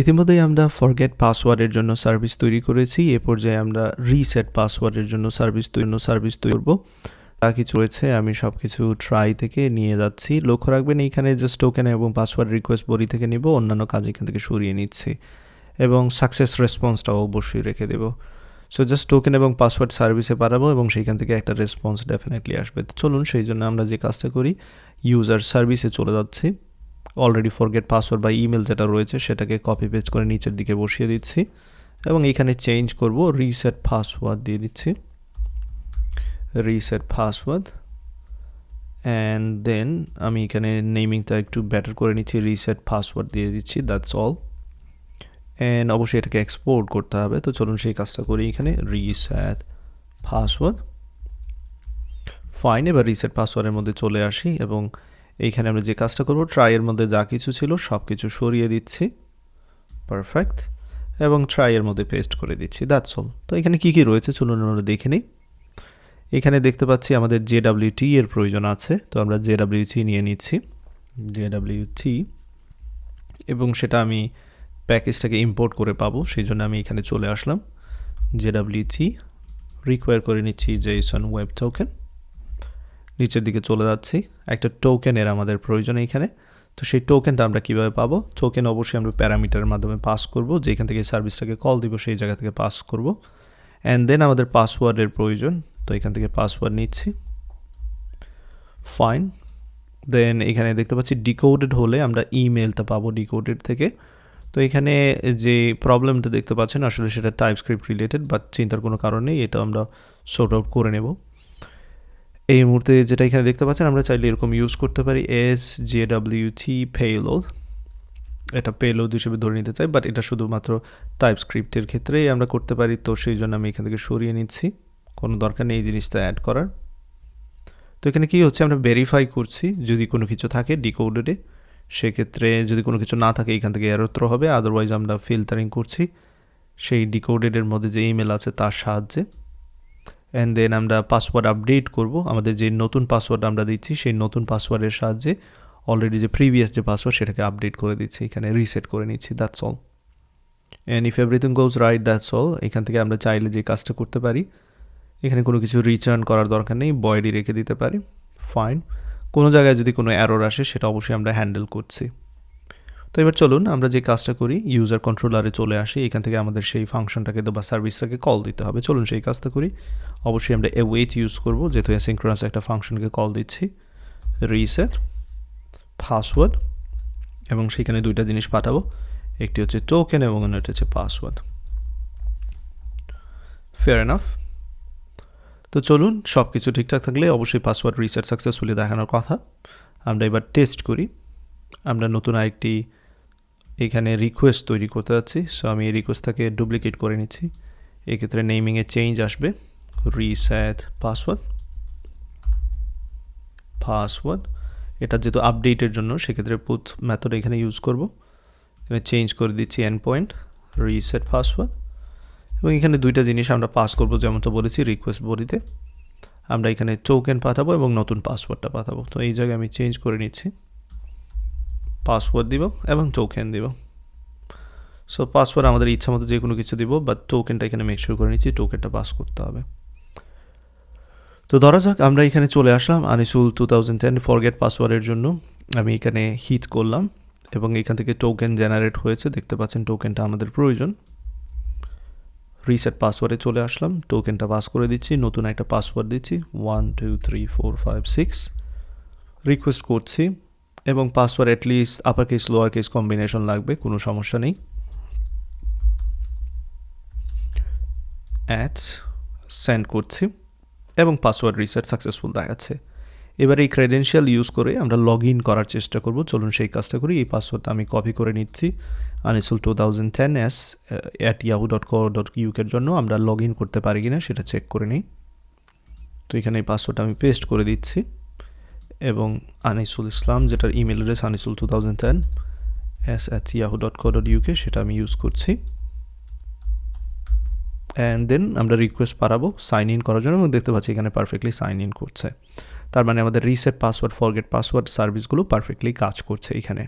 ইতিমধ্যেই আমরা ফরগেট পাসওয়ার্ডের জন্য সার্ভিস তৈরি করেছি। এ পর্যায়ে আমরা রিসেট পাসওয়ার্ডের জন্য সার্ভিস তৈরি করব। যা কিছু রয়েছে আমি সব কিছু ট্রাই থেকে নিয়ে যাচ্ছি। লক্ষ্য রাখবেন এইখানে জাস্ট টোকেন এবং পাসওয়ার্ড রিকোয়েস্ট বডি থেকে নিব, অন্যান্য কাজ এখান থেকে সরিয়ে নিচ্ছি এবং সাকসেস রেসপন্সটাও অবশ্যই রেখে দেব। সো জাস্ট টোকেন এবং পাসওয়ার্ড সার্ভিসে পাঠাবো এবং সেইখান থেকে একটা রেসপন্স ডেফিনেটলি আসবে। চলুন সেই জন্য আমরা যে কাজটা করি, ইউজার সার্ভিসে চলে যাচ্ছি। অলরেডি ফরগেট পাসওয়ার্ড বা ইমেল যেটা রয়েছে সেটাকে কপি পেস্ট করে নিচের দিকে বসিয়ে দিচ্ছি এবং এইখানে চেঞ্জ করব, রিসেট পাসওয়ার্ড দিয়ে দিচ্ছি, রিসেট পাসওয়ার্ড। অ্যান্ড দেন আমি এখানে নেমিংটা একটু বেটার করে নিচ্ছি, রিসেট পাসওয়ার্ড দিয়ে দিচ্ছি, দ্যাটস অল। অ্যান্ড অবশ্যই এটাকে এক্সপোর্ট করতে হবে, তো চলুন সেই কাজটা করি। এখানে রিসেট পাসওয়ার্ড, ফাইন। এবার রিসেট পাসওয়ার্ডের মধ্যে চলে আসি এবং এইখানে আমরা যে কাজটা করব, ট্রাইয়ের মধ্যে যা কিছু ছিল সব কিছু সরিয়ে দিচ্ছি, পারফেক্ট, এবং ট্রাইয়ের মধ্যে পেস্ট করে দিচ্ছি, দ্যাটস অল। তো এখানে কী কী রয়েছে চলুন আমরা দেখে নিই। এখানে দেখতে পাচ্ছি আমাদের JWT এর প্রয়োজন আছে, তো আমরা JWT নিয়ে নিচ্ছি, JWT, এবং সেটা আমি প্যাকেজটাকে ইম্পোর্ট করে পাবো, সেই জন্য আমি এখানে চলে আসলাম। JWT রিকোয়ার করে নিচ্ছি JSON ওয়েব টোকেন, নিচের দিকে চলে যাচ্ছি। একটা টোকেনের আমাদের প্রয়োজন এইখানে, তো সেই টোকেনটা আমরা কীভাবে পাবো? টোকেন অবশ্যই আমরা প্যারামিটারের মাধ্যমে পাস করব, যেখান থেকে সার্ভিসটাকে কল দিব সেই জায়গা থেকে পাস করব। অ্যান্ড দেন আমাদের পাসওয়ার্ডের প্রয়োজন, তো এখান থেকে পাসওয়ার্ড নিচ্ছি, ফাইন। দেন এখানে দেখতে পাচ্ছি ডিকোডেড হলে আমরা ইমেলটা পাবো ডিকোডেড থেকে। তো এখানে যে প্রবলেমটা দেখতে পাচ্ছেন আসলে সেটা টাইপস্ক্রিপ্ট রিলেটেড, বাট চিন্তার কোনো কারণ নেই, এটা আমরা সর্ট আউট করে নেব। এই মুহূর্তে যেটা এখানে দেখতে পাচ্ছেন আমরা চাইলে এরকম ইউজ করতে পারি, SJWT পেলোড, এটা পেলোড হিসেবে ধরে নিতে চাই, বাট এটা শুধুমাত্র টাইপস্ক্রিপ্টের ক্ষেত্রেই আমরা করতে পারি, তো সেই জন্য আমি এখান থেকে সরিয়ে নিচ্ছি, কোনো দরকার নেই এই জিনিসটা অ্যাড করার। তো এখানে কি হচ্ছে, আমরা ভেরিফাই করছি যদি কোনো কিছু থাকে ডিকোডেডে, সেক্ষেত্রে যদি কোনো কিছু না থাকে এখান থেকে এরর থ্রো হবে, আদারওয়াইজ আমরা ফিল্টারিং করছি সেই ডিকোডেডের মধ্যে যে ইমেল আছে তার সাহায্যে। অ্যান্ড দেন আমরা পাসওয়ার্ড আপডেট করব, আমাদের যে নতুন পাসওয়ার্ড আমরা দিচ্ছি সেই নতুন পাসওয়ার্ডের সাহায্যে অলরেডি যে প্রিভিয়াস যে পাসওয়ার্ড সেটাকে আপডেট করে দিচ্ছি, এখানে রিসেট করে নিচ্ছি, that's all. And if everything goes right, that's all. এখান থেকে আমরা চাইলে যে কাজটা করতে পারি, এখানে কোনো কিছু রিটার্ন করার দরকার নেই, বয়ডি রেখে দিতে পারি, ফাইন। কোনো জায়গায় যদি কোনো এরর আসে সেটা অবশ্যই আমরা হ্যান্ডেল করছি। তো এবার চলুন আমরা যে কাজটা করি, ইউজার কন্ট্রোলারে চলে আসি, এখান থেকে আমাদের সেই ফাংশনটাকে বা সার্ভিসটাকে কল দিতে হবে। চলুন সেই কাজটা করি। অবশ্যই আমরা await ইউজ করব, যেহেতু অ্যাসিনক্রোনাস একটা ফাংশনকে কল দিচ্ছি, রিসেট পাসওয়ার্ড, এবং সেখানে দুইটা জিনিস পাঠাবো, একটি হচ্ছে টোকেন এবং অন্যটি হচ্ছে পাসওয়ার্ড। Fair enough. তো চলুন সব কিছু ঠিকঠাক থাকলে অবশ্যই পাসওয়ার্ড রিসেট সাকসেসফুলি দেখানোর কথা। আমরা এবার টেস্ট করি। আমরা নতুন আরেকটি এখানে রিকোয়েস্ট তৈরি করতে যাচ্ছি, সো আমি এই রিকোয়েস্টটাকে ডুপ্লিকেট করে নিচ্ছি। এক্ষেত্রে নেমিংয়ে চেঞ্জ আসবে, রিসেট পাসওয়ার্ড, পাসওয়ার্ড। এটা যেহেতু আপডেটের জন্য সেক্ষেত্রে পুট মেথড এখানে ইউজ করব। এখানে চেঞ্জ করে দিচ্ছি এন্ড পয়েন্ট, রিসেট পাসওয়ার্ড, এবং এখানে দুইটা জিনিস আমরা পাস করব, যেমনটা বলেছি রিকোয়েস্ট বডিতে। আমরা এখানে টোকেন পাঠাবো এবং নতুন পাসওয়ার্ডটা পাঠাবো, তো এই জায়গায় আমি চেঞ্জ করে নিচ্ছি, পাসওয়ার্ড দিব এবং টোকেন দিব। সো পাসওয়ার্ড আমাদের ইচ্ছা মতো যে কোনো কিছু দিব, বাট টোকেনটা এখানে মেকশিওর করে নিচ্ছি, টোকেনটা পাস করতে হবে। তো ধরা যাক আমরা এখানে চলে আসলাম আনিসুল 2010 ফরগেট পাসওয়ার্ডের জন্য। আমি এখানে হিট করলাম এবং এখান থেকে টোকেন জেনারেট হয়েছে, দেখতে পাচ্ছেন টোকেনটা আমাদের প্রয়োজন। রিসেট পাসওয়ার্ডে চলে আসলাম, টোকেনটা পাস করে দিচ্ছি, নতুন একটা পাসওয়ার্ড দিচ্ছি 1 2 3 4 5 6, রিকোয়েস্ট করছি এবং password at least upper case lower case combination লাগবে, কোনো সমস্যা নেই। অ্যাডস সেন্ড করছি এবং পাসওয়ার্ড রিসেট সাকসেসফুল দেখাচ্ছে। এবার এই ক্রেডেনশিয়াল ইউজ করে আমরা লগ ইন করার চেষ্টা করব, চলুন সেই কাজটা করি। এই পাসওয়ার্ডটা আমি কপি করে নিচ্ছি, আনিসুল 2010s@yahoo.co.uk এর জন্য আমরা লগ ইন করতে পারি কিনা সেটা চেক করে নিই। তো এখানে এই পাসওয়ার্ডটা আমি পেস্ট করে দিচ্ছি এবং আনিসুল ইসলাম, যেটার ইমেল অ্যাড্রেস আনিসুল 2010s@yahoo.co.uk, সেটা আমি ইউজ করছি। অ্যান্ড দেন আমরা রিকোয়েস্ট পাঠাবো সাইন ইন করার জন্য, এবং দেখতে পাচ্ছি এখানে পারফেক্টলি সাইন ইন করছে। তার মানে আমাদের রিসেট পাসওয়ার্ড, ফরগেট পাসওয়ার্ড সার্ভিসগুলো পারফেক্টলি কাজ করছে এখানে।